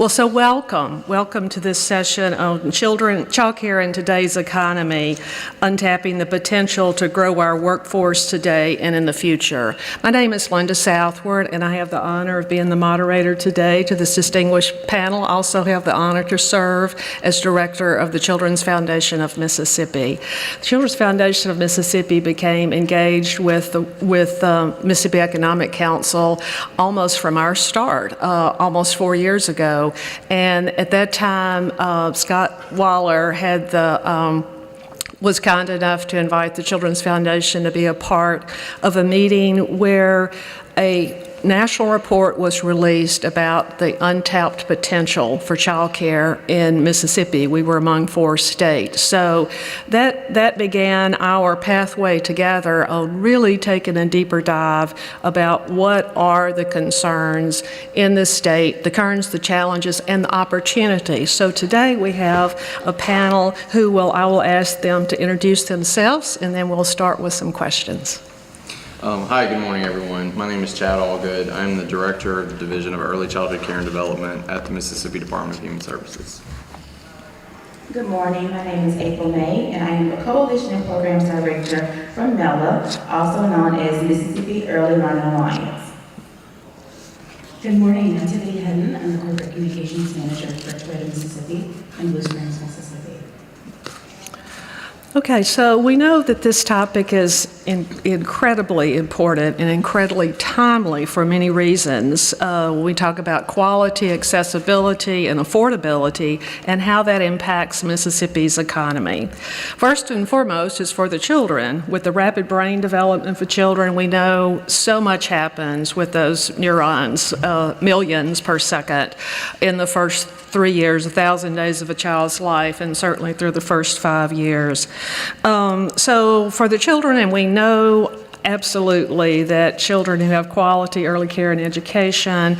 Well, so welcome to this session on childcare in today's economy, untapping the potential to grow our workforce today and in the future. My name is Linda Southward, and I have the honor of being the moderator today to this distinguished panel. I also have the honor to serve as director of the Children's Foundation of Mississippi. The Children's Foundation of Mississippi became engaged with Mississippi Economic Council almost from our start, almost 4 years ago. And at that time, Scott Waller was kind enough to invite the Children's Foundation to be a part of a meeting where a national report was released about the untapped potential for child care in Mississippi. We were among 4 states. So that began our pathway together on really taking a deeper dive about what are the concerns in the state, the concerns, the challenges, and the opportunities. So today we have a panel who I will ask them to introduce themselves, and then we'll start with some questions. Hi, good morning, everyone. My name is Chad Allgood. I'm the Director of the Division of Early Childhood Care and Development at the Mississippi Department of Human Services. Good morning. My name is April May, and I am the Coalition and Programs Director from MELA, also known as Mississippi Early Learning Alliance. Good morning. I'm Tiffany Hedden. I'm the Corporate Communications Manager for Toyota Mississippi and Blue Springs, Mississippi. Okay, so we know that this topic is incredibly important and incredibly timely for many reasons. We talk about quality, accessibility, and affordability, and how that impacts Mississippi's economy. First and foremost is for the children. With the rapid brain development for children, we know so much happens with those neurons, millions per second, in the first 3 years, 1,000 days of a child's life, and certainly through the first 5 years. So for the children, and we know absolutely that children who have quality early care and education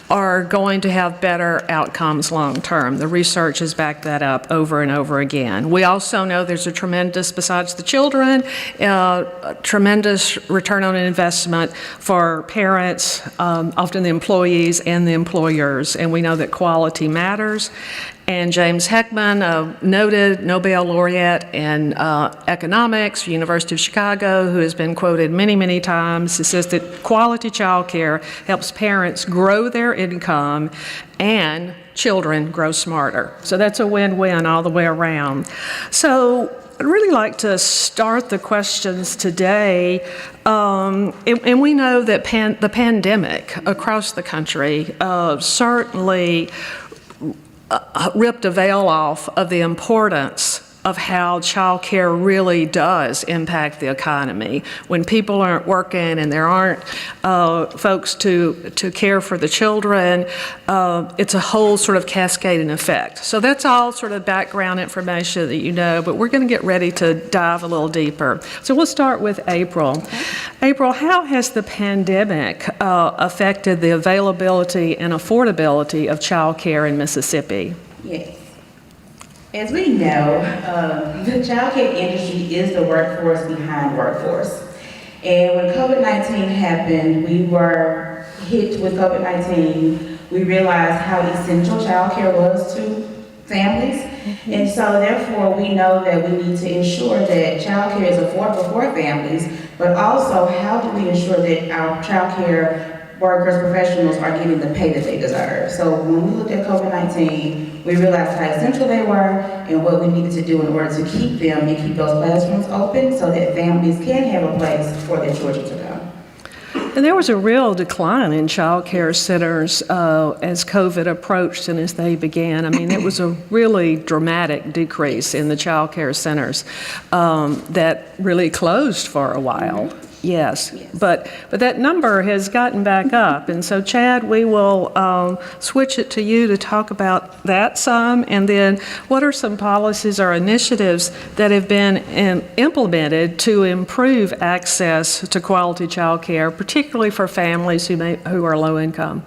are going to have better outcomes long term. The research has backed that up over and over again. We also know there's a tremendous, besides the children, tremendous return on investment for parents, often the employees and the employers, and we know that quality matters. And James Heckman, a noted Nobel laureate in economics, University of Chicago, who has been quoted many, many times, he says that quality child care helps parents grow their income and children grow smarter. So that's a win-win all the way around. So I'd really like to start the questions today, and we know that the pandemic across the country certainly ripped a veil off of the importance of how child care really does impact the economy. When people aren't working and there aren't folks to care for the children, it's a whole sort of cascading effect. So that's all sort of background information that you know, but we're going to get ready to dive a little deeper. So we'll start with April. Okay. April, how has the pandemic affected the availability and affordability of child care in Mississippi? Yes. As we know, the child care industry is the workforce behind workforce. And when COVID-19 happened, we were hit with COVID-19. We realized how essential child care was to families. Mm-hmm. And so therefore, we know that we need to ensure that child care is affordable for families, but also how do we ensure that our child care workers, professionals are getting the pay that they deserve. So when we looked at COVID-19, we realized how essential they were and what we needed to do in order to keep them and keep those classrooms open so that families can have a place for their children to go. And there was a real decline in child care centers as COVID approached and as they began. I mean, it was a really dramatic decrease in the child care centers that really closed for a while. Mm-hmm. Yes. But that number has gotten back up. And so, Chad, we will switch it to you to talk about that some, and then what are some policies or initiatives that have been implemented to improve access to quality child care, particularly for families who are low income?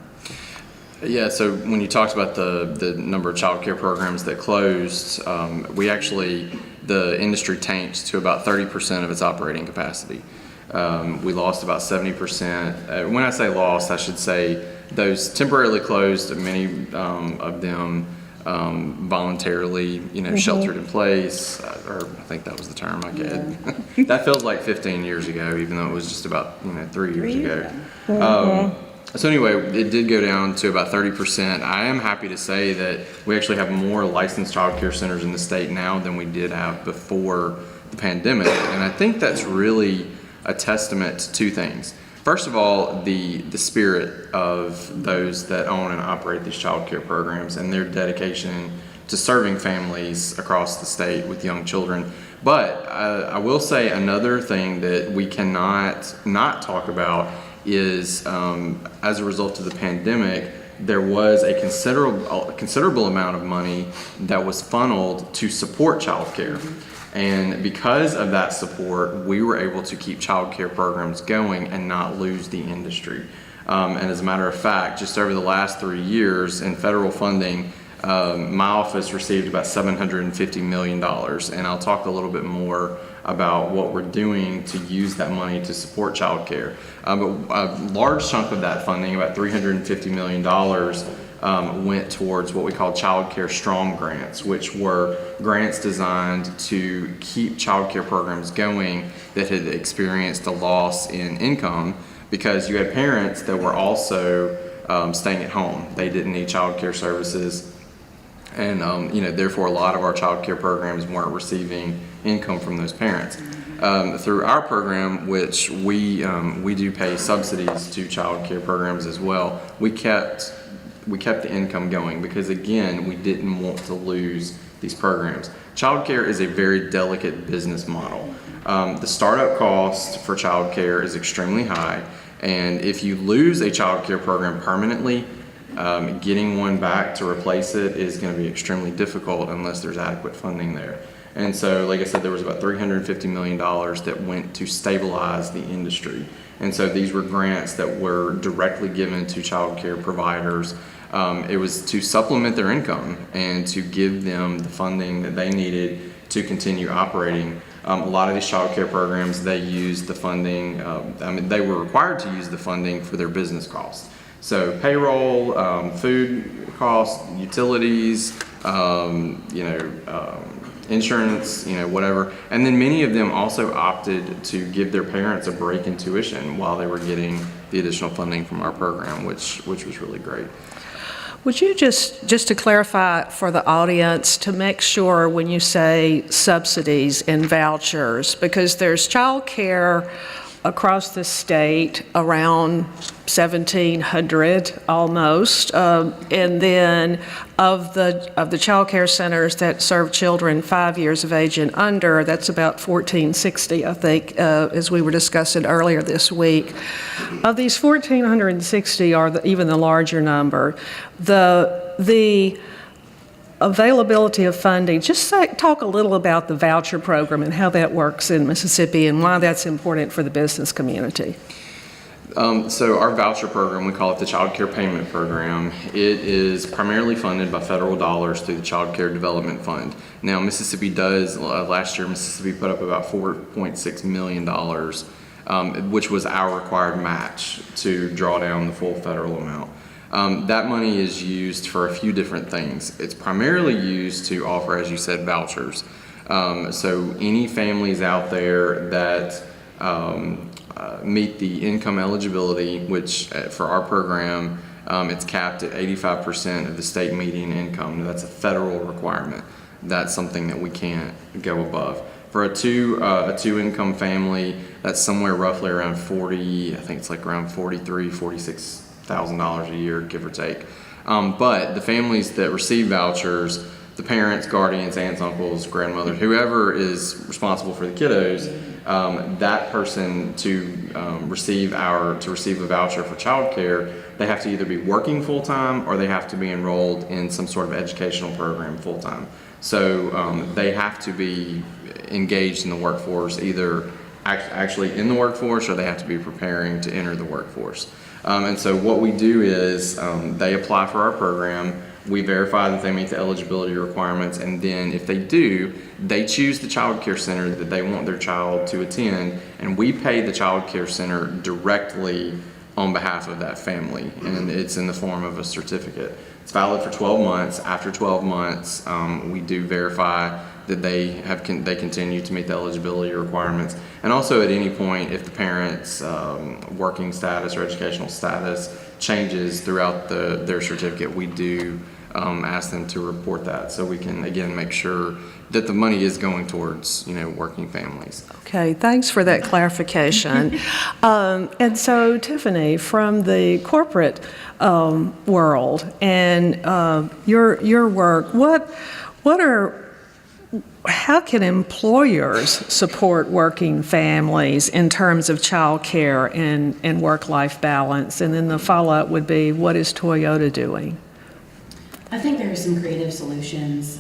Yeah, so when you talked about the number of child care programs that closed, the industry tanked to about 30% of its operating capacity. We lost about 70%. When I say lost, I should say those temporarily closed, many of them voluntarily, sheltered in place, or I think that was the term I get. That feels like 15 years ago, even though it was just about 3 years ago. So anyway, it did go down to about 30%. I am happy to say that we actually have more licensed child care centers in the state now than we did have before the pandemic, and I think that's really a testament to two things. First of all, the spirit of those that own and operate these child care programs and their dedication to serving families across the state with young children. But I will say another thing that we cannot not talk about is as a result of the pandemic, there was a considerable amount of money that was funneled to support child care. And because of that support, we were able to keep child care programs going and not lose the industry. And as a matter of fact, just over the last 3 years in federal funding, my office received about $750 million. And I'll talk a little bit more about what we're doing to use that money to support child care. But a large chunk of that funding, about $350 million, went towards what we call Child Care Strong grants, which were grants designed to keep child care programs going that had experienced a loss in income because you had parents that were also staying at home. They didn't need child care services. And therefore, a lot of our child care programs weren't receiving income from those parents. Through our program, which we do pay subsidies to child care programs as well, we kept the income going because, again, we didn't want to lose these programs. Child care is a very delicate business model. The startup cost for child care is extremely high, and if you lose a child care program permanently, getting one back to replace it is going to be extremely difficult unless there's adequate funding there. And so, like I said, there was about $350 million that went to stabilize the industry. And so these were grants that were directly given to child care providers. It was to supplement their income and to give them the funding that they needed to continue operating. A lot of these child care programs, they used the funding, they were required to use the funding for their business costs. So payroll, food costs, utilities, insurance, whatever. And then many of them also opted to give their parents a break in tuition while they were getting the additional funding from our program, which was really great. Would you just to clarify for the audience, to make sure when you say subsidies and vouchers, because there's child care across the state around 1,700 almost, and then of the child care centers that serve children 5 years of age and under, that's about 1,460, I think, as we were discussing earlier this week. Of these 1,460 are even the larger number. The availability of funding, just talk a little about the voucher program and how that works in Mississippi and why that's important for the business community. So our voucher program, we call it the Child Care Payment Program. It is primarily funded by federal dollars through the Child Care Development Fund. Now, Mississippi does, last year, Mississippi put up about $4.6 million, which was our required match to draw down the full federal amount. That money is used for a few different things. It's primarily used to offer, as you said, vouchers. So any families out there that meet the income eligibility, which for our program, it's capped at 85% of the state median income. That's a federal requirement. That's something that we can't go above. For a two income family, that's somewhere roughly around 40, I think it's like around $46,000 a year, give or take. But the families that receive vouchers, the parents, guardians, aunts, uncles, grandmothers, whoever is responsible for the kiddos, that person to receive a voucher for childcare, they have to either be working full-time or they have to be enrolled in some sort of educational program full-time. So they have to be engaged in the workforce, either actually in the workforce or they have to be preparing to enter the workforce. And so what we do is they apply for our program, we verify that they meet the eligibility requirements, and then if they do, they choose the child care center that they want their child to attend, and we pay the child care center directly on behalf of that family, and it's in the form of a certificate. It's valid for 12 months. After 12 months, we do verify that they continue to meet the eligibility requirements. And also at any point, if the parent's working status or educational status changes throughout their certificate, we do ask them to report that, so we can again make sure that the money is going towards working families. Okay, thanks for that clarification. And so, Tiffany, from the corporate world and your work, how can employers support working families in terms of child care and work-life balance? And then the follow-up would be, what is Toyota doing? I think there are some creative solutions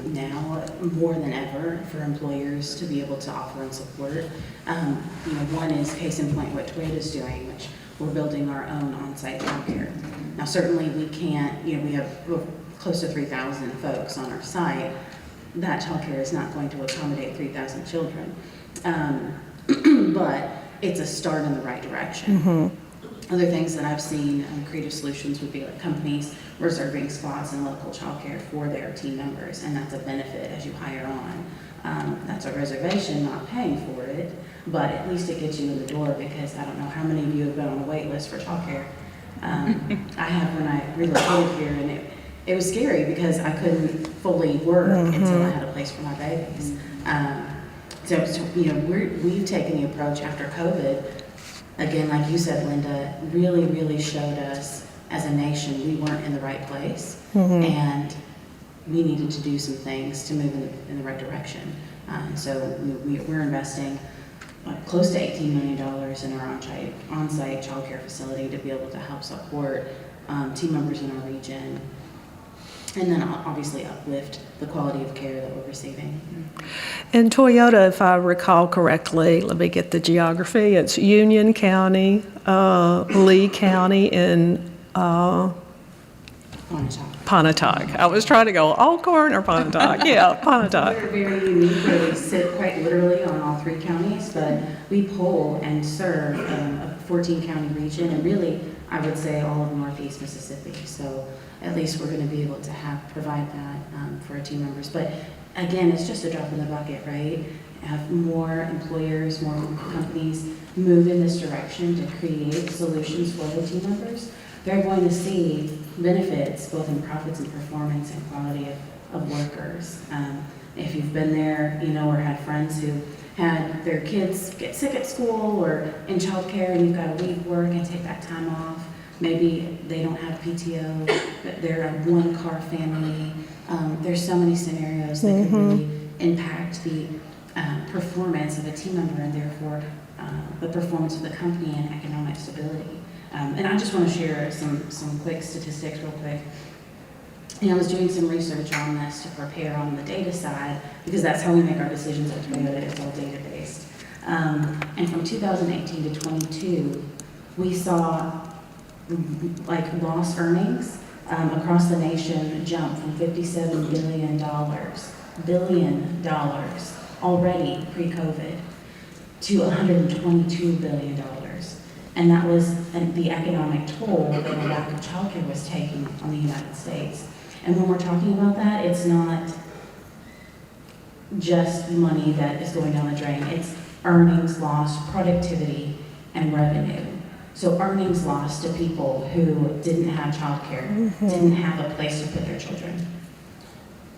now more than ever for employers to be able to offer and support. One is case in point what Toyota's doing, which we're building our own on-site childcare. Now, certainly we can't. We have close to 3,000 folks on our site. That childcare is not going to accommodate 3,000 children, but it's a start in the right direction. Mm-hmm. Other things that I've seen, creative solutions would be like companies reserving spots in local childcare for their team members, and that's a benefit as you hire on. That's a reservation, not paying for it, but at least it gets you in the door, because I don't know how many of you have been on a wait list for childcare. I have when I relocated here, and it was scary because I couldn't fully work until I had a place for my babies. We've taken the approach after COVID. Again, like you said, Linda, really, really showed us as a nation we weren't in the right place, and we needed to do some things to move in the right direction. So we're investing close to $18 million in our on-site child care facility to be able to help support team members in our region, and then obviously uplift the quality of care that we're receiving. And Toyota, if I recall correctly, let me get the geography, it's Union County, Lee County, and Pontotoc. I was trying to go Alcorn or Pontotoc. Yeah, Pontotoc. We're very unique where we sit quite literally on all three counties, but we poll and serve a 14-county region, and really, I would say all of Northeast Mississippi. So at least we're going to be able to provide that for our team members. But again, it's just a drop in the bucket, right? Have more employers, more companies move in this direction to create solutions for the team members. They're going to see benefits both in profits and performance and quality of workers. If you've been there, or had friends who had their kids get sick at school or in childcare, and you've got to leave work and take that time off. Maybe they don't have PTO, but they're a one-car family. There's so many scenarios that could really impact the performance of a team member, and therefore the performance of the company and economic stability. And I just want to share some quick statistics real quick. I was doing some research on this to prepare on the data side, because that's how we make our decisions at Toyota. It's all data-based. And from 2018 to 22, we saw lost earnings across the nation jump from $57 billion already pre-COVID to $122 billion. And that was the economic toll that the lack of childcare was taking on the United States. And when we're talking about that, it's not just money that is going down the drain. It's earnings lost, productivity, and revenue. So earnings lost to people who didn't have childcare, didn't have a place to put their children.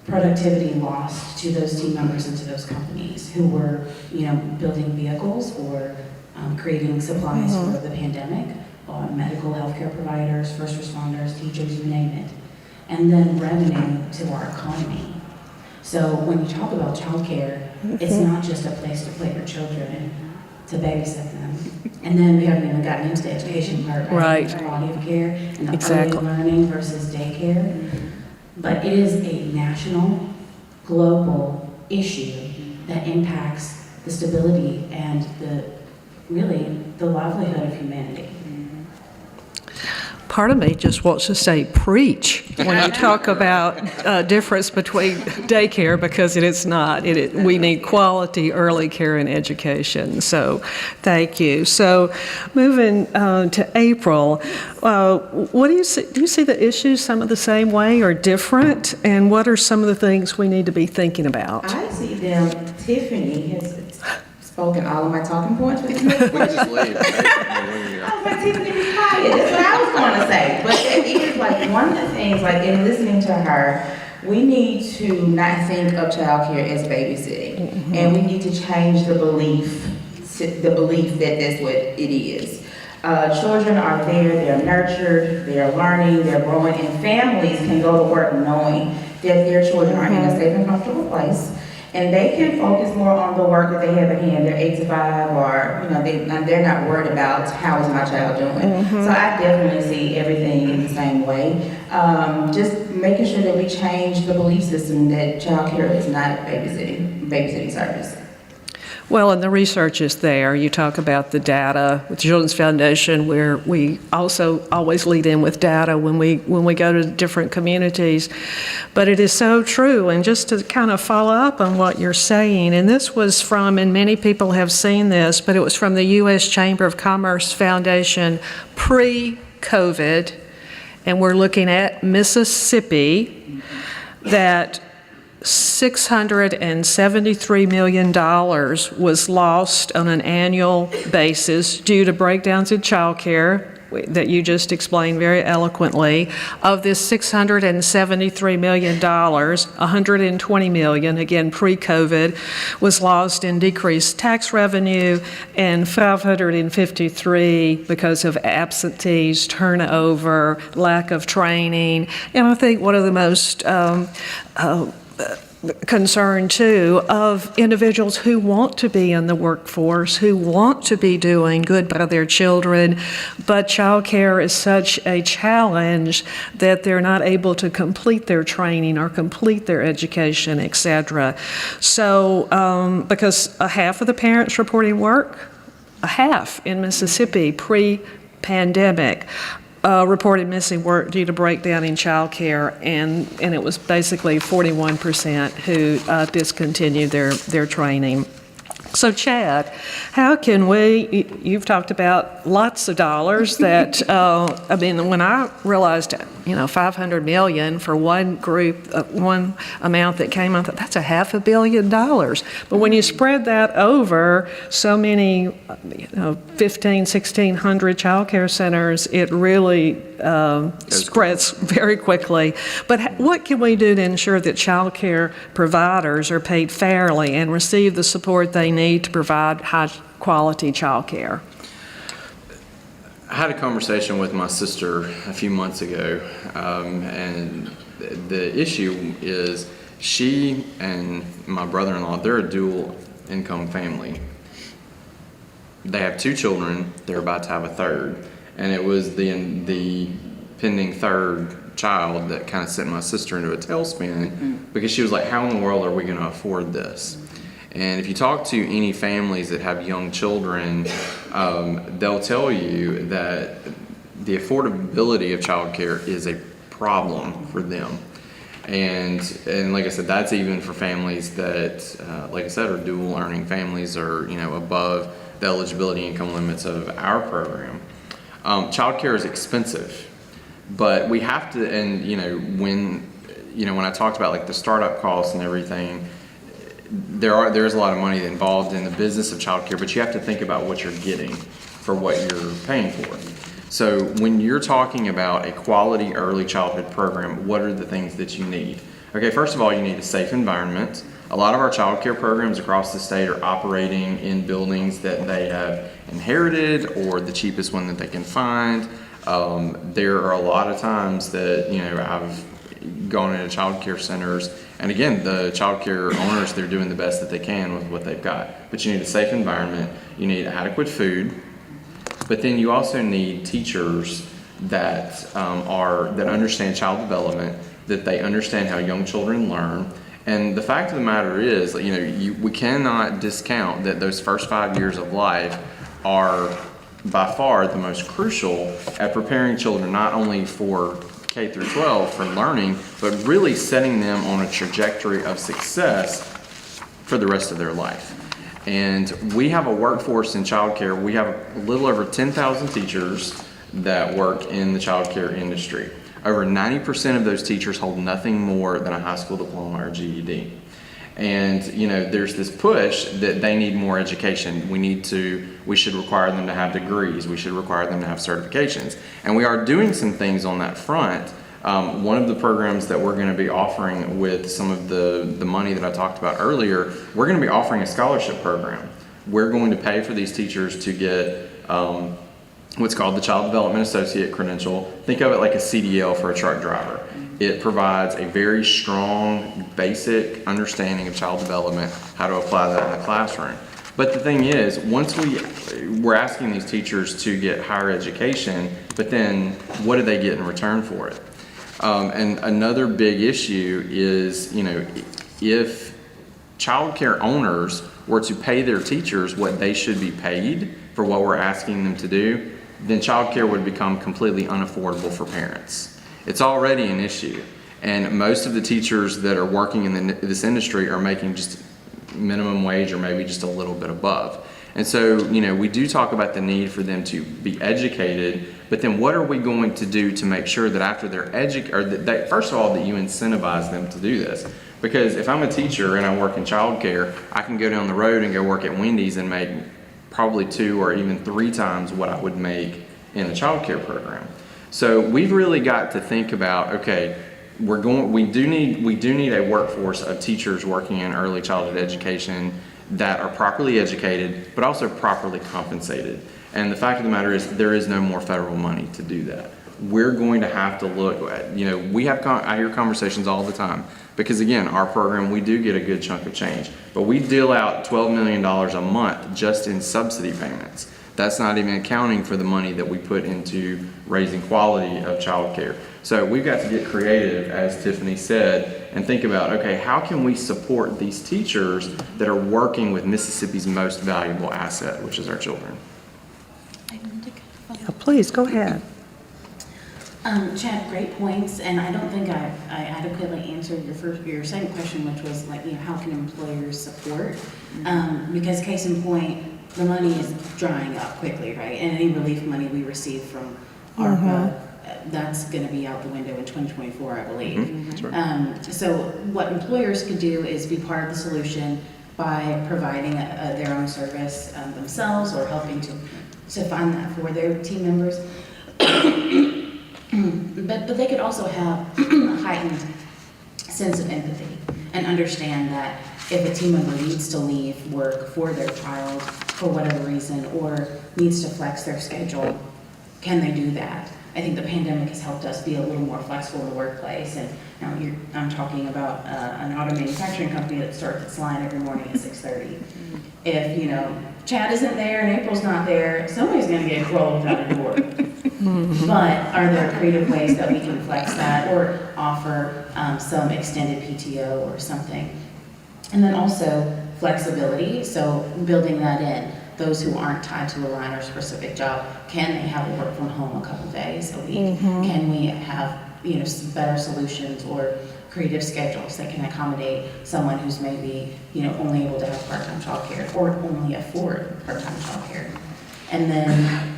Productivity lost to those team members and to those companies who were, building vehicles or creating supplies for the pandemic, medical healthcare providers, first responders, teachers, you name it. And then revenue to our economy. So when you talk about childcare, it's not just a place to put your children, to babysit them. And then we haven't even gotten into the education part, right? The quality of care and the early learning versus daycare. But it is a national, global issue that impacts the stability and the livelihood of humanity. Part of me just wants to say preach when you talk about difference between daycare, because it is not. We need quality early care and education. So thank you. So moving to April, what do you see? Do you see the issues some of the same way or different? And what are some of the things we need to be thinking about? I see them. Tiffany has spoken all of my talking points for this next We can just leave. I was like, Tiffany, be quiet. That's what I was going to say. But it is like one of the things, like in listening to her, we need to not think of childcare as babysitting. Mm-hmm. And we need to change the belief that that's what it is. Children are there, they're nurtured, they're learning, they're growing, and families can go to work knowing that their children are in a safe and comfortable place. And they can focus more on the work that they have at hand. They're 8 to 5, or they're not worried about how is my child doing. Mm-hmm. So I definitely see everything in the same way. Just making sure that we change the belief system that childcare is not babysitting service. Well, and the research is there. You talk about the data with Children's Foundation, where we also always lead in with data when we go to different communities. But it is so true. And just to kind of follow up on what you're saying, and this was from, and many people have seen this, but it was from the U.S. Chamber of Commerce Foundation pre-COVID, and we're looking at Mississippi, that $673 million was lost on an annual basis due to breakdowns in childcare that you just explained very eloquently. Of this $673 million, $120 million, again pre-COVID, was lost in decreased tax revenue, and $553 because of absentees, turnover, lack of training. And I think one of the most concern too of individuals who want to be in the workforce, who want to be doing good by their children, but childcare is such a challenge that they're not able to complete their training or complete their education, etc. So because a half of the parents reporting work, a half in Mississippi pre-pandemic, reported missing work due to breakdown in childcare, and it was basically 41% who discontinued their training. So Chad, how can we, you've talked about lots of dollars that, I mean, when I realized, $500 million for one group, one amount that came out, that's $500 million. But when you spread that over so many, 1,600 child care centers, it really spreads very quickly. But what can we do to ensure that child care providers are paid fairly and receive the support they need to provide high-quality child care? I had a conversation with my sister a few months ago, and the issue is she and my brother-in-law, they're a dual income family. They have 2 children, they're about to have a third, and it was the pending third child that kind of sent my sister into a tailspin, because she was like, how in the world are we going to afford this? And if you talk to any families that have young children, they'll tell you that the affordability of childcare is a problem for them. And like I said, that's even for families that, like I said, are dual earning families, or above the eligibility income limits of our program. Childcare is expensive, but we have to. And when I talked about like the startup costs and everything, there's a lot of money involved in the business of childcare, but you have to think about what you're getting for what you're paying for. So when you're talking about a quality early childhood program, what are the things that you need? Okay, first of all, you need a safe environment. A lot of our childcare programs across the state are operating in buildings that they have inherited, or the cheapest one that they can find. There are a lot of times that I've gone into childcare centers, and again, the childcare owners, they're doing the best that they can with what they've got. But you need a safe environment, you need adequate food, but then you also need teachers that that understand child development, that they understand how young children learn. And the fact of the matter is, we cannot discount that those first 5 years of life are by far the most crucial at preparing children not only for K through 12 for learning, but really setting them on a trajectory of success for the rest of their life. And we have a workforce in childcare. We have a little over 10,000 teachers that work in the childcare industry. Over 90% of those teachers hold nothing more than a high school diploma or GED. And there's this push that they need more education. We should require them to have degrees. We should require them to have certifications. And we are doing some things on that front. One of the programs that we're going to be offering with some of the money that I talked about earlier, we're going to be offering a scholarship program. We're going to pay for these teachers to get what's called the Child Development Associate credential. Think of it like a CDL for a truck driver. It provides a very strong, basic understanding of child development, how to apply that in the classroom. But the thing is, once we're asking these teachers to get higher education, but then what do they get in return for it? And another big issue is, if childcare owners were to pay their teachers what they should be paid for what we're asking them to do, then childcare would become completely unaffordable for parents. It's already an issue, and most of the teachers that are working in this industry are making just minimum wage or maybe just a little bit above. And so, we do talk about the need for them to be educated, but then what are we going to do to make sure that after they're educated, first of all, that you incentivize them to do this? Because if I'm a teacher and I work in childcare, I can go down the road and go work at Wendy's and make probably 2 or even 3 times what I would make in a childcare program. So we've really got to think about, okay, we do need a workforce of teachers working in early childhood education that are properly educated, but also properly compensated. And the fact of the matter is, there is no more federal money to do that. We're going to have to look at, I hear conversations all the time, because again, our program, we do get a good chunk of change, but we deal out $12 million a month just in subsidy payments. That's not even accounting for the money that we put into raising quality of childcare. So we've got to get creative, as Tiffany said, and think about, okay, how can we support these teachers that are working with Mississippi's most valuable asset, which is our children? Yeah, please, go ahead. Chad, great points, and I don't think I adequately answered your second question, which was how can employers support? Because case in point, the money is drying up quickly, right? And any relief money we receive from ARPA, that's going to be out the window in 2024, I believe. That's right. So what employers could do is be part of the solution by providing their own service themselves, or helping to fund that for their team members. But they could also have a heightened sense of empathy and understand that if a team member needs to leave work for their child for whatever reason, or needs to flex their schedule, can they do that? I think the pandemic has helped us be a little more flexible in the workplace. And I'm talking about an auto manufacturing company that starts its line every morning at 6:30. If Chad isn't there and April's not there, somebody's going to get rolled out of door. But are there creative ways that we can flex that, or offer some extended PTO or something? And then also flexibility, so building that in. Those who aren't tied to a line or specific job, can they have a work from home a couple days a week? Can we have some better solutions or creative schedules that can accommodate someone who's maybe only able to have part-time childcare or only afford part-time childcare? And then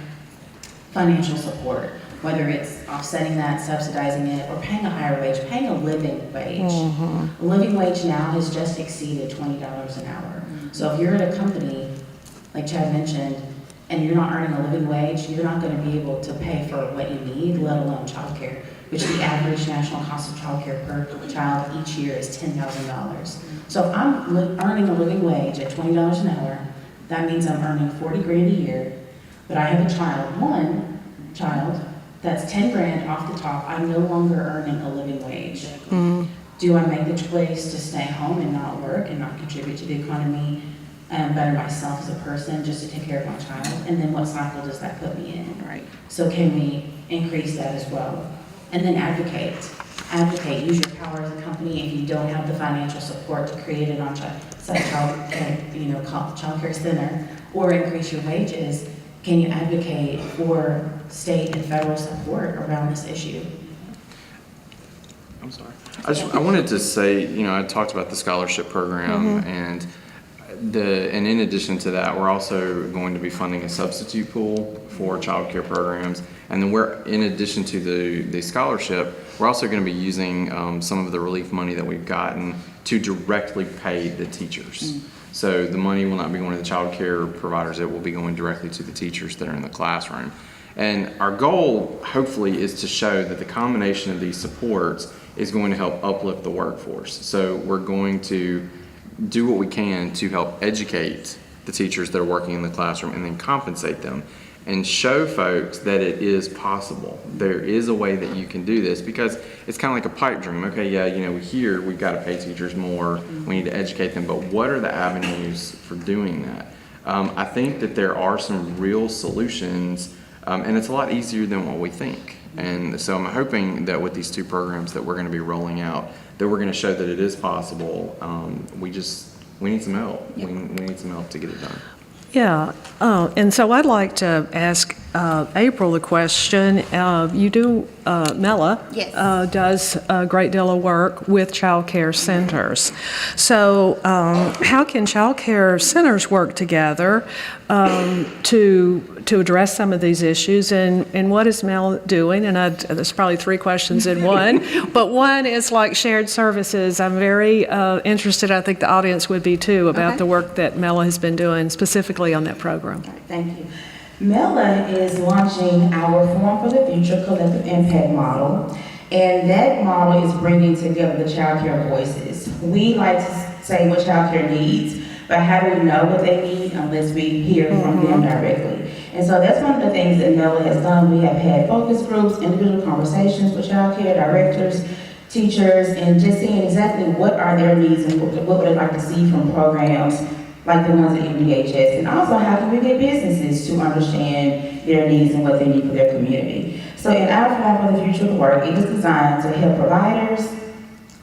financial support, whether it's offsetting that, subsidizing it, or paying a higher wage, paying a living wage. A living wage now has just exceeded $20 an hour. So if you're at a company, like Chad mentioned, and you're not earning a living wage, you're not going to be able to pay for what you need, let alone childcare, which the average national cost of childcare per child each year is $10,000. So if I'm earning a living wage at $20 an hour, that means I'm earning 40 grand a year, but I have one child, that's 10 grand off the top. I'm no longer earning a living wage. Do I make the choice to stay home and not work and not contribute to the economy and better myself as a person just to take care of my child? And then what cycle does that put me in? Right. So can we increase that as well? And then advocate. Use your power as a company. If you don't have the financial support to create an on-site child care center, or increase your wages, can you advocate for state and federal support around this issue? I'm sorry. I wanted to say, I talked about the scholarship program, and in addition to that, we're also going to be funding a substitute pool for child care programs. And then in addition to the scholarship, we're also going to be using some of the relief money that we've gotten to directly pay the teachers. So the money will not be going to the child care providers, it will be going directly to the teachers that are in the classroom. And our goal, hopefully, is to show that the combination of these supports is going to help uplift the workforce. So we're going to do what we can to help educate the teachers that are working in the classroom and then compensate them and show folks that it is possible. There is a way that you can do this, because it's kind of like a pipe dream. Okay, yeah, here we've got to pay teachers more, we need to educate them, but what are the avenues for doing that? I think that there are some real solutions, and it's a lot easier than what we think. And so I'm hoping that with these two programs that we're going to be rolling out, that we're going to show that it is possible. We need some help. We need some help to get it done. Yeah, and so I'd like to ask April the question. Mela Yes. Does a great deal of work with child care centers. So how can child care centers work together to address some of these issues, and what is Mel doing? And there's probably three questions in one, but one is like shared services. I'm very interested, I think the audience would be too, about Okay. the work that Mela has been doing specifically on that program. Thank you. Mela is launching our Forum for the Future Collective Impact Model, and that model is bringing together the child care voices. We like to say what child care needs, but how do we know what they need unless we hear from them directly? And so that's one of the things that Mela has done. We have had focus groups, individual conversations with child care directors, teachers, and just seeing exactly what are their needs and what would they like to see from programs like the ones at MDHS, and also how can we get businesses to understand their needs and what they need for their community. So in our Forum for the Future of Work, it is designed to help providers,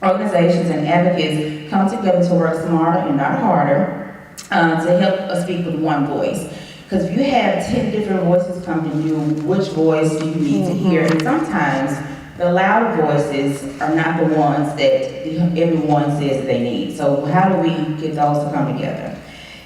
organizations, and advocates come together to work smarter and not harder to help us speak with one voice. Because if you have 10 different voices come to you, which voice do you need to hear? And sometimes the loud voices are not the ones that everyone says they need. So how do we get those to come together?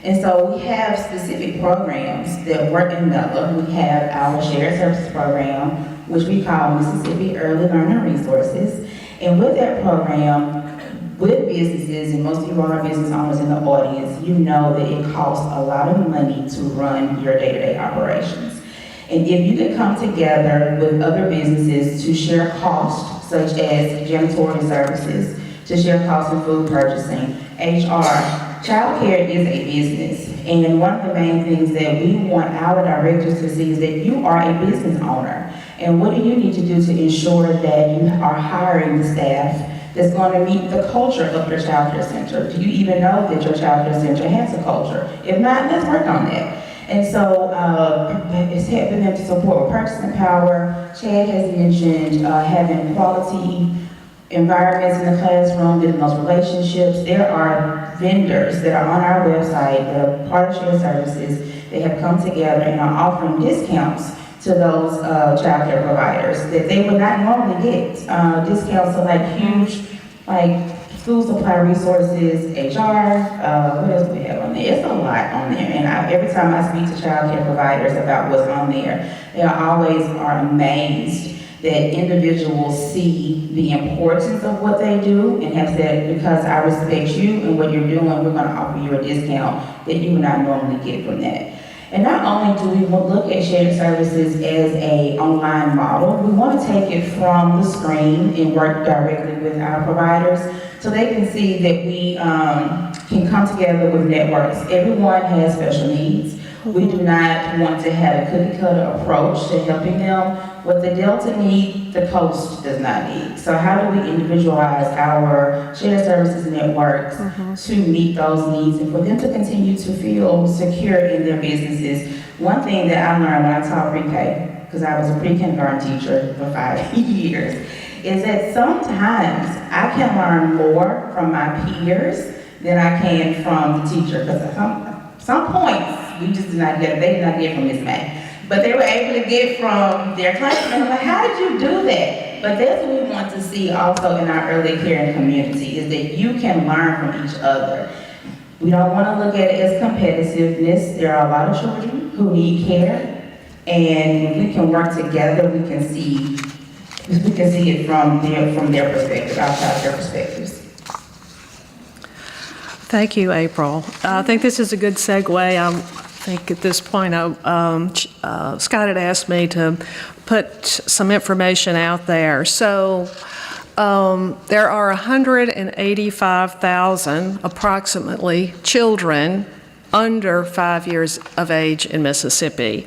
And so we have specific programs that work in Mela. We have our shared services program, which we call Mississippi Early Learning Resources. And with that program, with businesses, and most of you are business owners in the audience, you know that it costs a lot of money to run your day-to-day operations. And if you could come together with other businesses to share costs, such as janitorial services, to share costs in food purchasing, HR, childcare is a business, and one of the main things that we want our directors to see is that you are a business owner. And what do you need to do to ensure that you are hiring the staff that's going to meet the culture of your childcare center? Do you even know that your childcare center has a culture? If not, let's work on that. And so it's helping them to support with purchasing power. Chad has mentioned having quality environments in the classroom, building those relationships. There are vendors that are on our website that are part of shared services. They have come together and are offering discounts to those child care providers that they would not normally get. Discounts to like huge, like school supply resources, HR, what else do we have on there? It's a lot on there. And every time I speak to child care providers about what's on there, they always are amazed that individuals see the importance of what they do and have said, because I respect you and what you're doing, we're going to offer you a discount that you would not normally get from that. And not only do we look at shared services as an online model, we want to take it from the screen and work directly with our providers so they can see that we can come together with networks. Everyone has special needs. We do not want to have a cookie cutter approach to helping them. What the Delta need, the Coast does not need. So how do we individualize our shared services networks to meet those needs and for them to continue to feel secure in their businesses? One thing that I learned when I taught pre-K, because I was a pre-kindergarten teacher for 5 years, is that sometimes I can learn more from my peers than I can from the teacher. Because at some points, we just did not get, they did not get from Miss May. But they were able to get from their classmates. I'm like, how did you do that? But that's what we want to see also in our early care community, is that you can learn from each other. We don't want to look at it as competitiveness. There are a lot of children who need care, and if we can work together, we can see it from their perspective, outside their perspectives. Thank you, April. I think this is a good segue. I think at this point, Scott had asked me to put some information out there. So there are 185,000 approximately children under 5 years of age in Mississippi.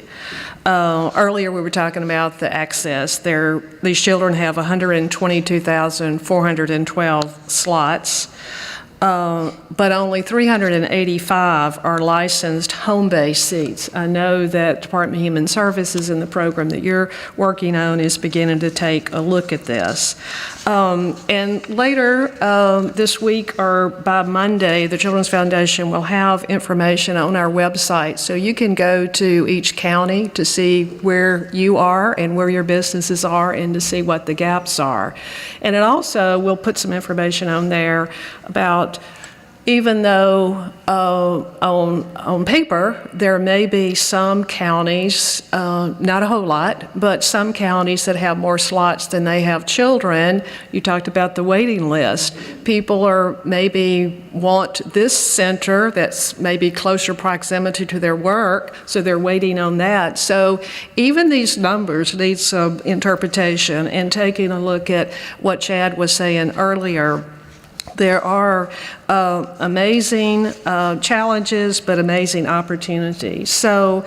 Earlier we were talking about the access. These children have 122,412 slots. But only 385 are licensed home-based seats. I know that Department of Human Services in the program that you're working on is beginning to take a look at this. And later this week or by Monday, the Children's Foundation will have information on our website, so you can go to each county to see where you are and where your businesses are and to see what the gaps are. And it also will put some information on there about, even though on paper there may be some counties, not a whole lot, but some counties that have more slots than they have children. You talked about the waiting list. People maybe want this center that's maybe closer proximity to their work, so they're waiting on that. So even these numbers need some interpretation, and taking a look at what Chad was saying earlier. There are amazing challenges, but amazing opportunities. So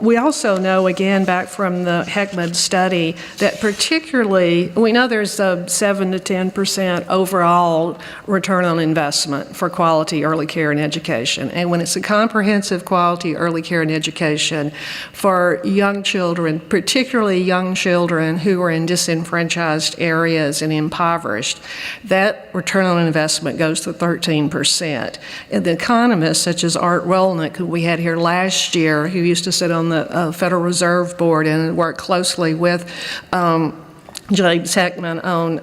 we also know, again, back from the Heckman study, that particularly, we know there's a 7 to 10% overall return on investment for quality early care and education. And when it's a comprehensive quality early care and education for young children, particularly young children who are in disenfranchised areas and impoverished, that return on investment goes to 13%. And the economists, such as Art Rolnick, who we had here last year, who used to sit on the Federal Reserve Board and work closely with James Heckman on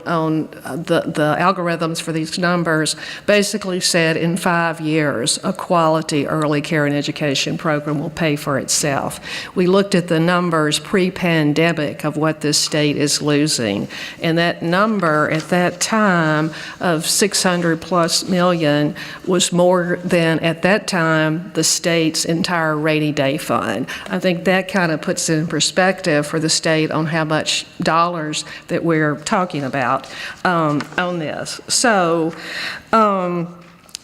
the algorithms for these numbers, basically said in 5 years, a quality early care and education program will pay for itself. We looked at the numbers pre-pandemic of what this state is losing, and that number at that time of 600 plus million was more than, at that time, the state's entire rainy day fund. I think that kind of puts it in perspective for the state on how much dollars that we're talking about on this. So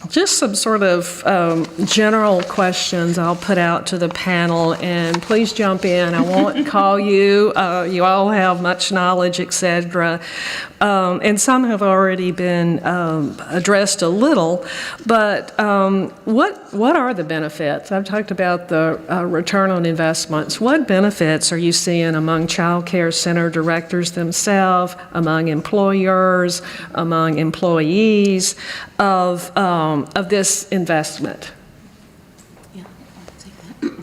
just some sort of general questions I'll put out to the panel, and please jump in. I won't call you. You all have much knowledge, etc. And some have already been addressed a little, but what are the benefits? I've talked about the return on investments. What benefits are you seeing among child care center directors themselves, among employers, among employees of this investment? Yeah, I'll take that.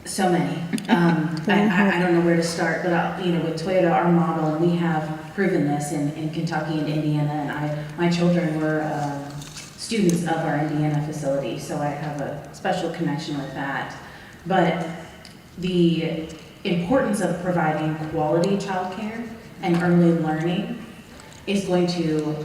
So many. I don't know where to start, but with Toyota, our model, and we have proven this in Kentucky and Indiana, and my children were students of our Indiana facility, so I have a special connection with that. But the importance of providing quality childcare and early learning is going to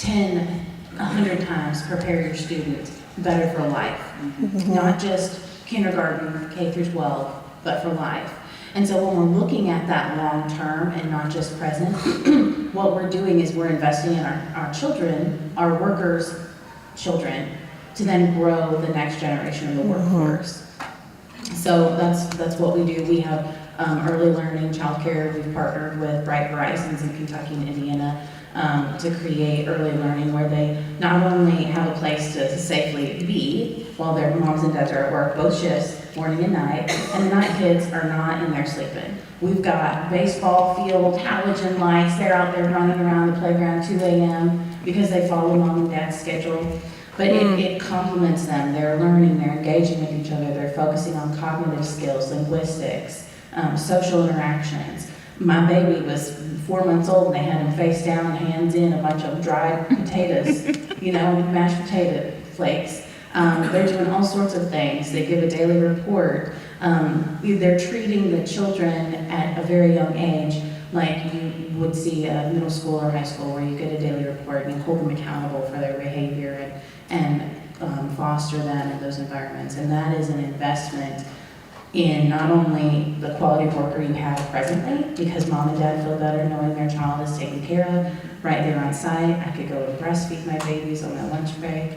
100 times prepare your student better for life. Mm-hmm. Not just kindergarten, K through 12, but for life. And so when we're looking at that long term and not just present, what we're doing is we're investing in our children, our workers' children, to then grow the next generation of the workforce. So that's what we do. We have early learning childcare. We've partnered with Bright Horizons in Kentucky and Indiana to create early learning, where they not only have a place to safely be while their moms and dads are at work, both shifts, morning and night, and the night kids are not in there sleeping. We've got baseball field, halogen lights, they're out there running around the playground 2 a.m. because they follow mom and dad's schedule. But it complements them. They're learning, they're engaging with each other, they're focusing on cognitive skills, linguistics, social interactions. My baby was 4 months old and they had him face down, hands in, a bunch of dried potatoes, mashed potato flakes. They're doing all sorts of things. They give a daily report. They're treating the children at a very young age like you would see a middle school or high school, where you get a daily report and you hold them accountable for their behavior and foster them in those environments. And that is an investment in not only the quality of worker you have presently, because mom and dad feel better knowing their child is taken care of right there on site. I could go and breastfeed my babies on my lunch break.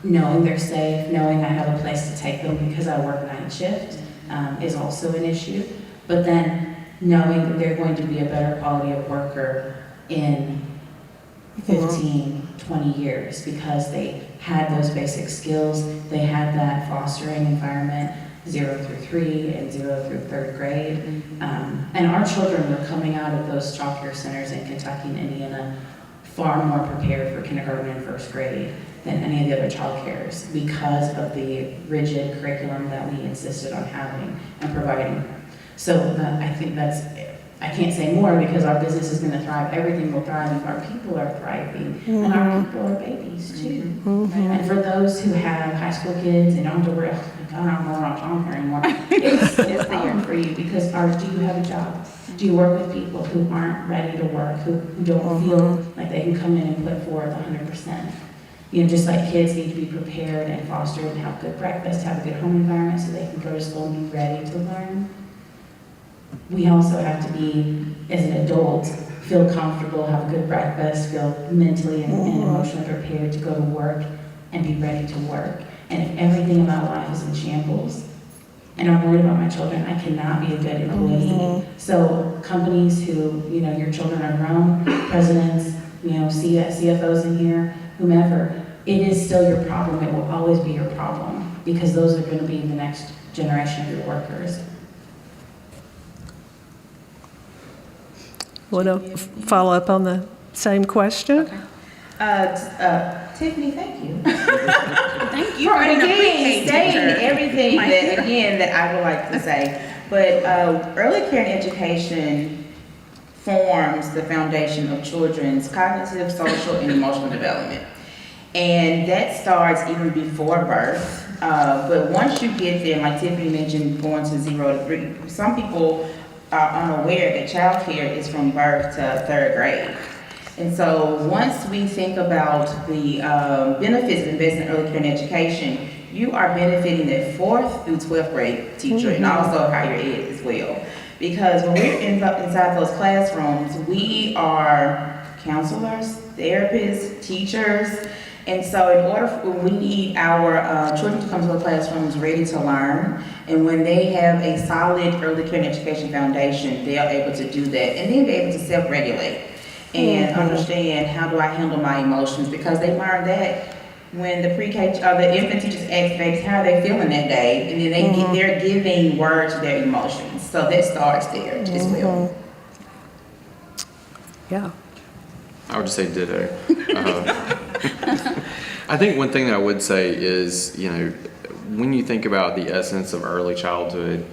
Knowing they're safe, knowing I have a place to take them because I work night shift is also an issue. But then knowing that they're going to be a better quality of worker in 15, 20 years because they had those basic skills, they had that fostering environment 0 through 3 and 0 through 3rd grade. And our children were coming out of those child care centers in Kentucky and Indiana far more prepared for kindergarten and 1st grade than any of the other child cares because of the rigid curriculum that we insisted on having and providing. So I think I can't say more because our business is going to thrive. Everything will thrive if our people are thriving. And our people are babies too. And for those who have high school kids and don't have to worry, oh my God, I'm not on child care anymore. It's there for you because do you have a job? Do you work with people who aren't ready to work, who don't feel like they can come in and put forth 100%? Just like kids need to be prepared and fostered and have good breakfast, have a good home environment so they can go to school and be ready to learn. We also have to be, as an adult, feel comfortable, have a good breakfast, feel mentally and emotionally prepared to go to work and be ready to work. And if everything about life is in shambles, and I'm worried about my children, I cannot be a good employee. So companies who, your children are grown, presidents, CFOs in here, whomever, it is still your problem. It will always be your problem because those are going to be the next generation of your workers. Want to follow up on the same question? Okay. Tiffany, thank you. Thank you For for being a again, pre-K saying teacher. everything that I would like to say. But early care and education forms the foundation of children's cognitive, social, and emotional development. And that starts even before birth. But once you get there, like Tiffany mentioned, going to 0 to 3, some people are unaware that child care is from birth to 3rd grade. And so once we think about the benefits of investing in early care and education, you are benefiting the 4th through 12th grade teacher and also higher ed as well. Because when we're inside those classrooms, we are counselors, therapists, teachers. And so we need our children to come to the classrooms ready to learn. And when they have a solid early care and education foundation, they are able to do that and then be able to self-regulate and understand how do I handle my emotions, because they learn that when the pre-K or the infant teachers ask babies how are they feeling that day, and then they're giving words to their emotions. So that starts there as well. Yeah. I would just say ditto. I think one thing that I would say is, when you think about the essence of early childhood,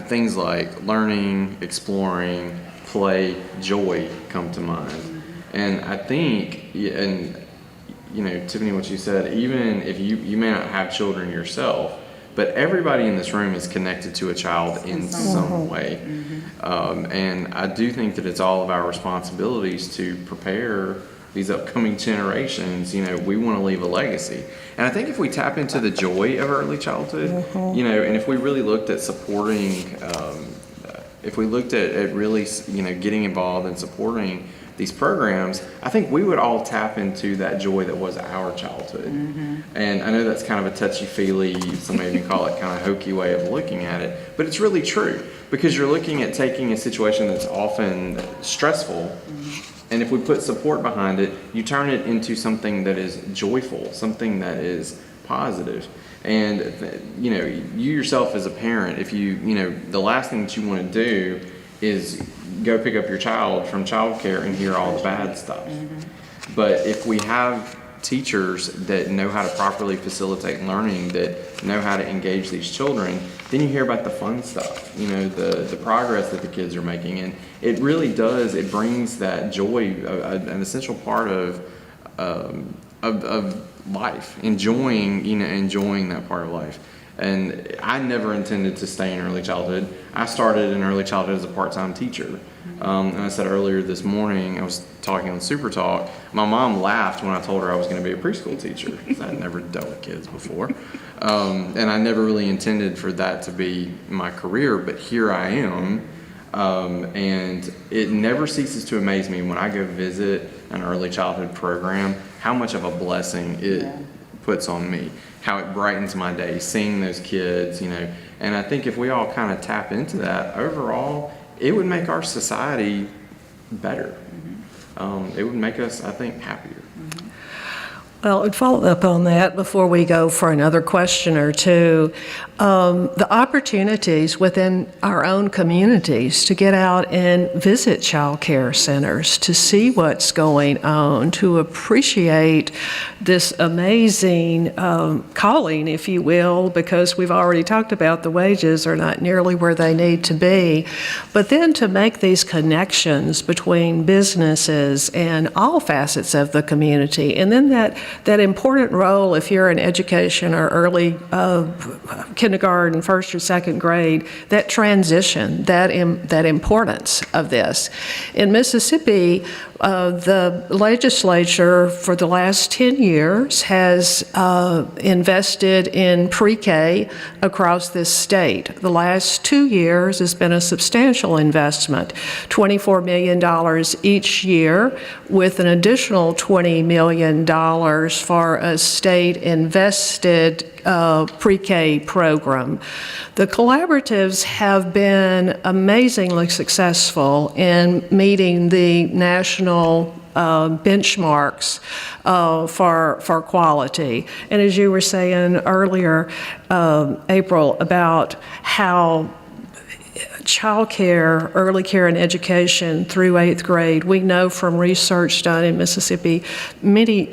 things like learning, exploring, play, joy come to mind. And I think, Tiffany, what you said, even if you may not have children yourself, but everybody in this room is connected to a child in some way. And I do think that it's all of our responsibilities to prepare these upcoming generations. We want to leave a legacy. And I think if we tap into the joy of early childhood, and if we really looked at supporting, if we looked at really, getting involved and supporting these programs, I think we would all tap into that joy that was our childhood. And I know that's kind of a touchy-feely, some may even call it kind of hokey way of looking at it, but it's really true, because you're looking at taking a situation that's often stressful, and if we put support behind it, you turn it into something that is joyful, something that is positive. And you yourself as a parent, if the last thing that you want to do is go pick up your child from childcare and hear all the bad stuff. But if we have teachers that know how to properly facilitate learning, that know how to engage these children, then you hear about the fun stuff, the progress that the kids are making. And it really does, it brings that joy, an essential part of life, enjoying that part of life. And I never intended to stay in early childhood. I started in early childhood as a part-time teacher. And I said earlier this morning, I was talking on Super Talk, my mom laughed when I told her I was going to be a preschool teacher, because I'd never dealt with kids before. And I never really intended for that to be my career, but here I am. And it never ceases to amaze me when I go visit an early childhood program, how much of a blessing it puts on me, how it brightens my day, seeing those kids, And I think if we all kind of tap into that, overall, it would make our society better. It would make us, I think, happier. Well, to follow up on that before we go for another question or two, the opportunities within our own communities to get out and visit child care centers, to see what's going on, to appreciate this amazing calling, if you will, because we've already talked about the wages are not nearly where they need to be, but then to make these connections between businesses and all facets of the community, and then that important role, if you're in education or early kindergarten, first or second grade, that transition, that importance of this. In Mississippi, the legislature for the last 10 years has invested in pre-K across this state. The last 2 years has been a substantial investment, $24 million each year, with an additional $20 million for a state-invested pre-K program. The collaboratives have been amazingly successful in meeting the national benchmarks for quality. And as you were saying earlier, April, about how childcare, early care and education through 8th grade, we know from research done in Mississippi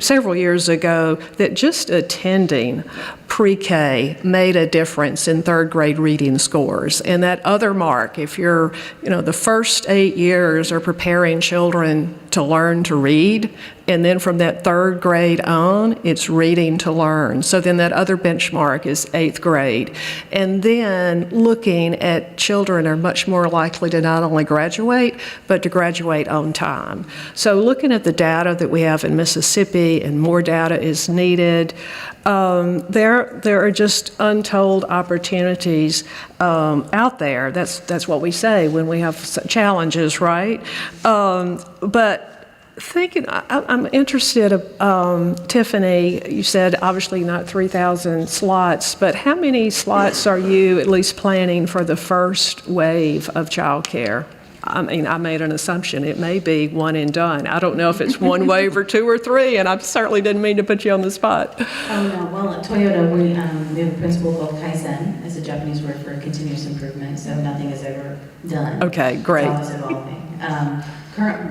several years ago that just attending pre-K made a difference in 3rd grade reading scores. And that other mark, if you're, the first 8 years are preparing children to learn to read, and then from that 3rd grade on, it's reading to learn. So then that other benchmark is 8th grade. And then looking at children are much more likely to not only graduate, but to graduate on time. So looking at the data that we have in Mississippi, and more data is needed, there are just untold opportunities out there. That's what we say when we have challenges, right? But thinking, I'm interested, Tiffany, you said obviously not 3,000 slots, but how many slots are you at least planning for the first wave of childcare? I mean, I made an assumption. It may be one and done. I don't know if it's one wave or 2 or 3, and I certainly didn't mean to put you on the spot. Oh, no. Well, at Toyota, we have a principle called Kaizen. It's a Japanese word for continuous improvement, so nothing is ever done. Okay, great. It's always evolving.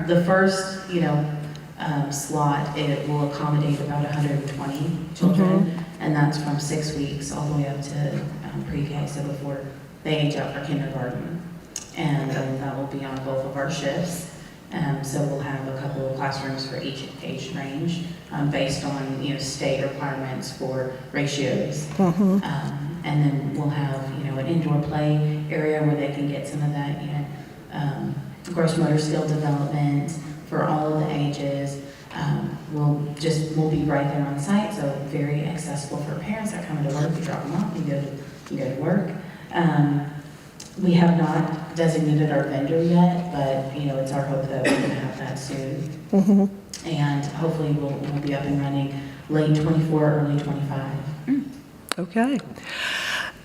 The first, slot, it will accommodate about 120 children, and that's from 6 weeks all the way up to pre-K, so before they age out for kindergarten. And that will be on both of our shifts. So we'll have a couple of classrooms for each age range based on state requirements for ratios. And then we'll have an indoor play area where they can get some of that gross motor skill development for all of the ages. We'll be right there on site, so very accessible for parents that are coming to work. You drop them off, you go to work. We have not designated our vendor yet, but it's our hope that we're going to have that soon. And hopefully we'll be up and running late 24, early 25. Okay.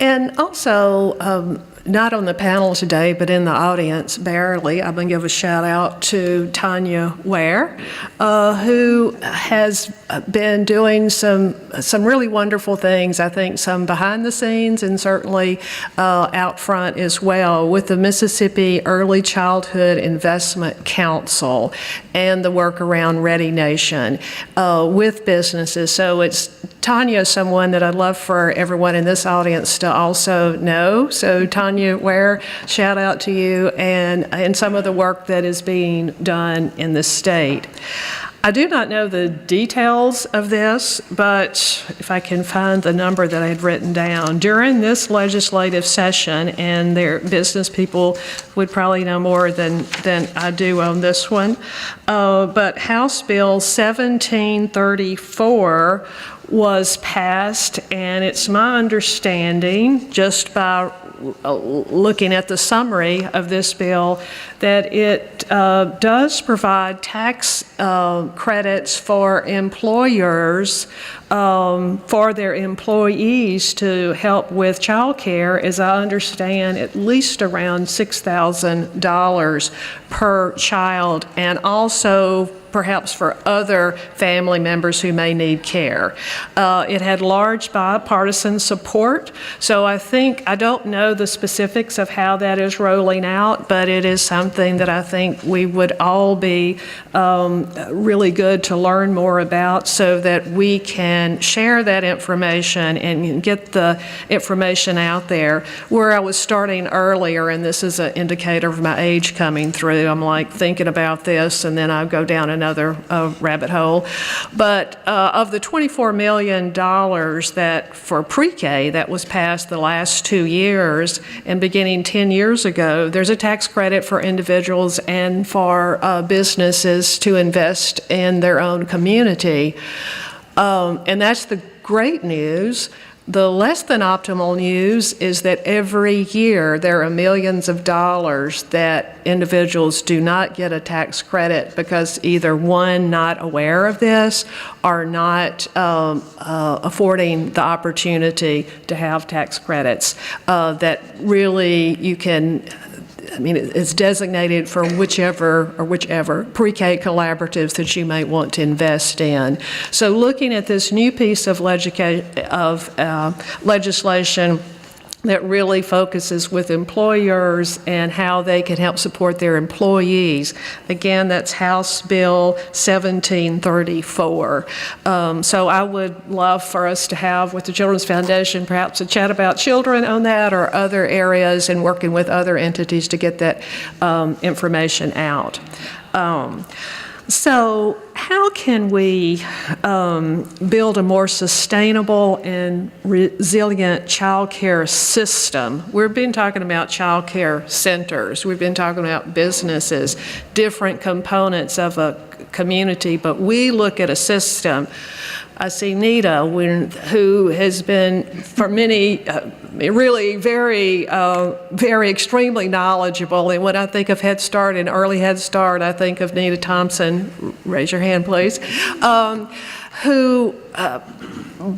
And also, not on the panel today, but in the audience, barely, I'm going to give a shout out to Tanya Ware, who has been doing some really wonderful things, I think some behind the scenes and certainly out front as well, with the Mississippi Early Childhood Investment Council and the work around Ready Nation with businesses. So Tanya is someone that I'd love for everyone in this audience to also know. So Tanya Ware, shout out to you and some of the work that is being done in the state. I do not know the details of this, but if I can find the number that I had written down, during this legislative session, and their business people would probably know more than I do on this one, but House Bill 1734 was passed, and it's my understanding, just by looking at the summary of this bill, that it does provide tax credits for employers for their employees to help with child care, as I understand, at least around $6,000 per child, and also perhaps for other family members who may need care. It had large bipartisan support, so I don't know the specifics of how that is rolling out, but it is something that I think we would all be really good to learn more about so that we can share that information and get the information out there. Where I was starting earlier, and this is an indicator of my age coming through, I'm like thinking about this and then I go down another rabbit hole. But of the $24 million that for pre-K that was passed the last 2 years and beginning 10 years ago, there's a tax credit for individuals and for businesses to invest in their own community. And that's the great news. The less than optimal news is that every year there are millions of dollars that individuals do not get a tax credit because either one, not aware of this, or not affording the opportunity to have tax credits that really you can. I mean, it's designated for whichever pre-K collaboratives that you might want to invest in. So looking at this new piece of legislation that really focuses with employers and how they can help support their employees. Again, that's House Bill 1734. So I would love for us to have with the Children's Foundation perhaps a chat about children on that or other areas and working with other entities to get that information out. So how can we build a more sustainable and resilient child care system? We've been talking about child care centers. We've been talking about businesses, different components of a community, but we look at a system. I see Nita, who has been, for many, really very extremely knowledgeable. And when I think of Head Start and Early Head Start, I think of Nita Thompson, raise your hand please, who,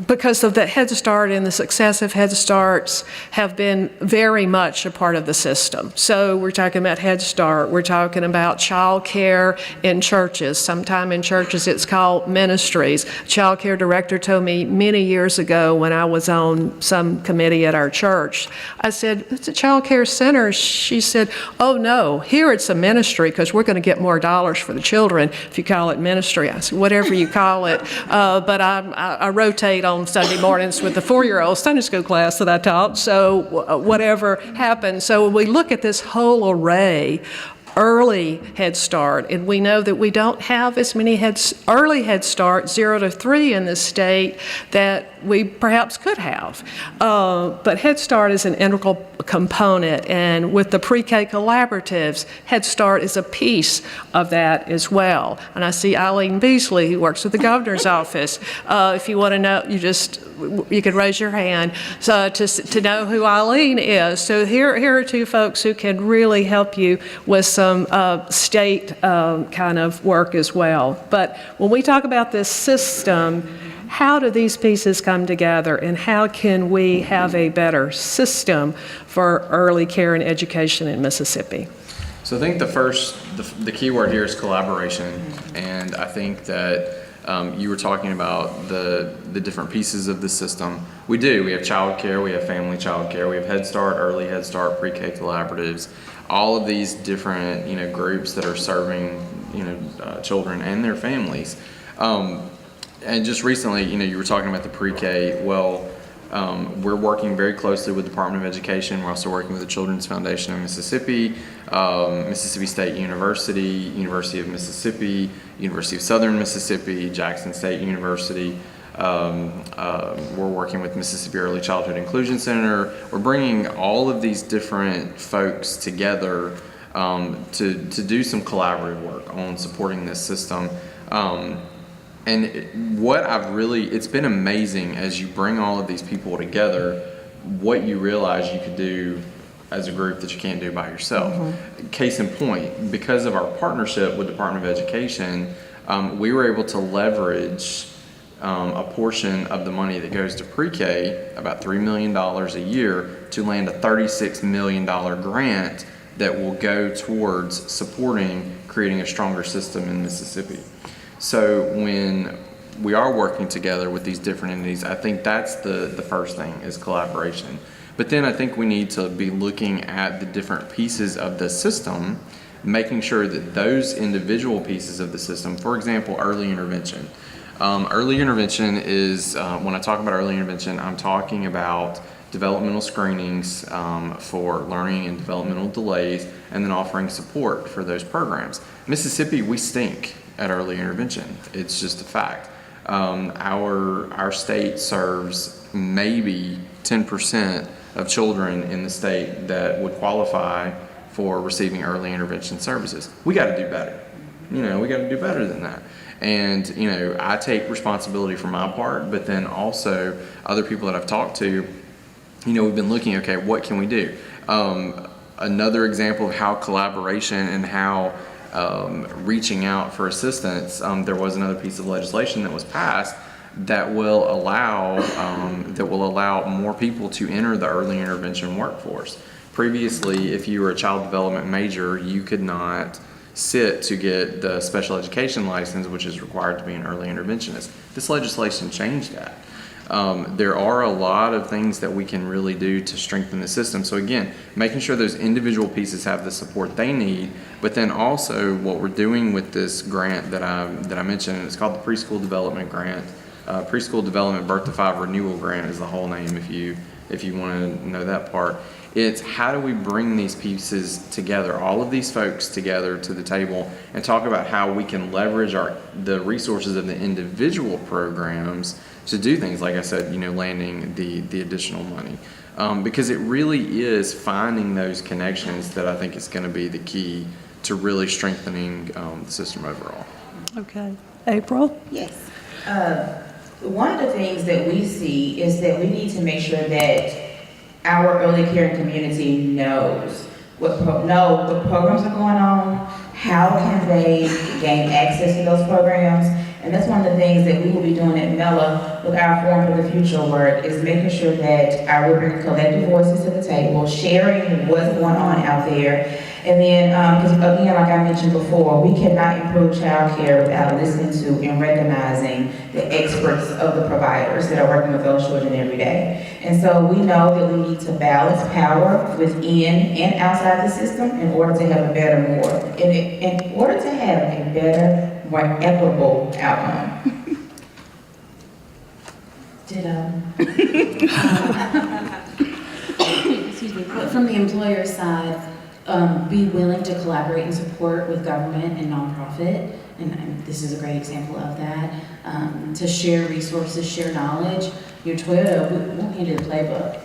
because of the Head Start and the successive Head Starts, have been very much a part of the system. So we're talking about Head Start, we're talking about child care in churches. Sometime in churches it's called ministries. Child care director told me many years ago when I was on some committee at our church, I said, it's a child care center. She said, oh no, here it's a ministry because we're going to get more dollars for the children if you call it ministry. I said, whatever you call it, but I rotate on Sunday mornings with the 4-year-old Sunday school class that I taught, so whatever happens. So we look at this whole array, early Head Start, and we know that we don't have as many early Head Start 0 to 3 in this state that we perhaps could have. But Head Start is an integral component, and with the pre-K collaboratives, Head Start is a piece of that as well. And I see Eileen Beasley, who works with the governor's office. If you want to know, you could raise your hand so to know who Eileen is. So here are two folks who can really help you with some some state kind of work as well. But when we talk about this system, how do these pieces come together, and how can we have a better system for early care and education in Mississippi? So I think the key word here is collaboration, and I think that you were talking about the different pieces of the system. We have childcare, we have family childcare, we have Head Start, early Head Start, pre-K collaboratives, all of these different groups that are serving children and their families. And just recently, you were talking about the pre-K. Well, we're working very closely with the Department of Education. We're also working with the Children's Foundation of Mississippi, Mississippi State University, University of Mississippi, University of Southern Mississippi, Jackson State University. We're working with Mississippi Early Childhood Inclusion Center. We're bringing all of these different folks together to do some collaborative work on supporting this system. And it's been amazing as you bring all of these people together, what you realize you could do as a group that you can't do by yourself. Mm-hmm. Case in point, because of our partnership with the Department of Education, we were able to leverage a portion of the money that goes to pre-K, about $3 million a year, to land a $36 million grant that will go towards supporting creating a stronger system in Mississippi. So when we are working together with these different entities, I think that's the first thing is collaboration. But then I think we need to be looking at the different pieces of the system, making sure that those individual pieces of the system, for example, early intervention. Early intervention is, when I talk about early intervention, I'm talking about developmental screenings for learning and developmental delays, and then offering support for those programs. Mississippi, we stink at early intervention. It's just a fact. Our state serves maybe 10% of children in the state that would qualify for receiving early intervention services. We got to do better. We got to do better than that. And, I take responsibility for my part, but then also other people that I've talked to, we've been looking, okay, what can we do? Another example of how collaboration and how reaching out for assistance, there was another piece of legislation that was passed that will allow more people to enter the early intervention workforce. Previously, if you were a child development major, you could not sit to get the special education license, which is required to be an early interventionist. This legislation changed that. There are a lot of things that we can really do to strengthen the system. So again, making sure those individual pieces have the support they need, but then also what we're doing with this grant that I mentioned, it's called the Preschool Development Grant. Preschool Development Birth to 5 Renewal Grant is the whole name if you want to know that part. It's how do we bring these pieces together, all of these folks together to the table, and talk about how we can leverage the resources of the individual programs to do things, like I said, landing the additional money. Because it really is finding those connections that I think is going to be the key to really strengthening the system overall. Okay. April? Yes. One of the things that we see is that we need to make sure that our early care community knows what programs are going on, how can they gain access to those programs, and that's one of the things that we will be doing at MELA with our Forum for the Future work, is making sure that we're bringing collective voices to the table, sharing what's going on out there. And then, because again, like I mentioned before, we cannot improve child care without listening to and recognizing the experts of the providers that are working with those children every day. And so we know that we need to balance power within and outside the system in order to have a better, more equitable outcome. Ditto. Excuse me. But from the employer side, be willing to collaborate and support with government and nonprofit, and this is a great example of that. To share resources, share knowledge. Your Toyota, we won't hand you the playbook,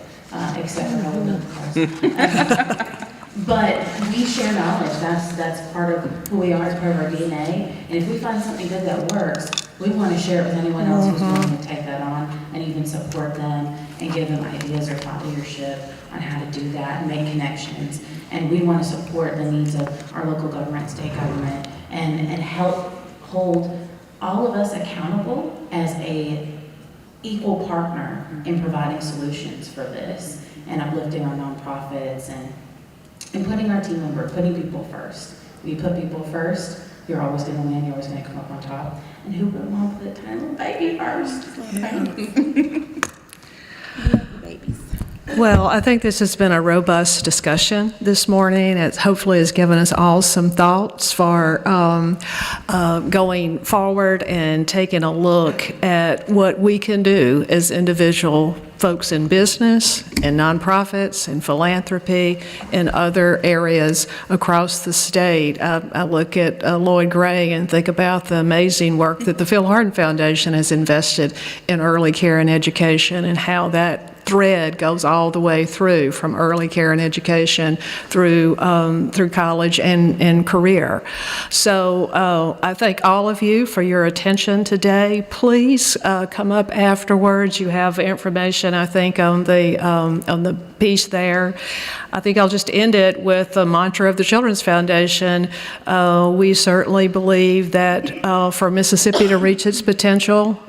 except for how we build the cars. But we share knowledge. That's part of who we are. It's part of our DNA. And if we find something good that works, we want to share it with anyone else who's willing to take that on and even support them and give them ideas or thought leadership on how to do that and make connections. And we want to support the needs of our local government, state government, and help hold all of us accountable as a equal partner in providing solutions for this and uplifting our nonprofits and putting our team member, putting people first. When you put people first, you're always going to win, you're always going to come up on top. And who wouldn't want to put a tiny little baby first? Well, I think this has been a robust discussion this morning. It hopefully has given us all some thoughts for going forward and taking a look at what we can do as individual folks in business and nonprofits and philanthropy and other areas across the state. I look at Lloyd Gray and think about the amazing work that the Phil Hardin Foundation has invested in early care and education, and how that thread goes all the way through, from early care and education through college and career. So I thank all of you for your attention today. Please come up afterwards. You have information, I think, on the piece there. I think I'll just end it with the mantra of the Children's Foundation. We certainly believe that for Mississippi to reach its potential,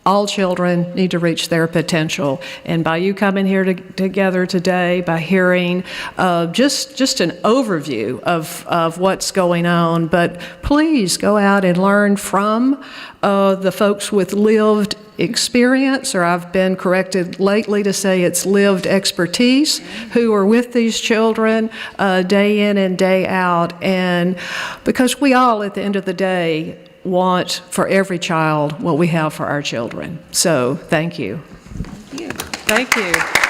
all children need to reach their potential. And by you coming here together today, by hearing just an overview of what's going on, but please go out and learn from the folks with lived experience, or I've been corrected lately to say it's lived expertise, who are with these children day in and day out. And because we all, at the end of the day, want for every child what we have for our children. So thank you. Thank you.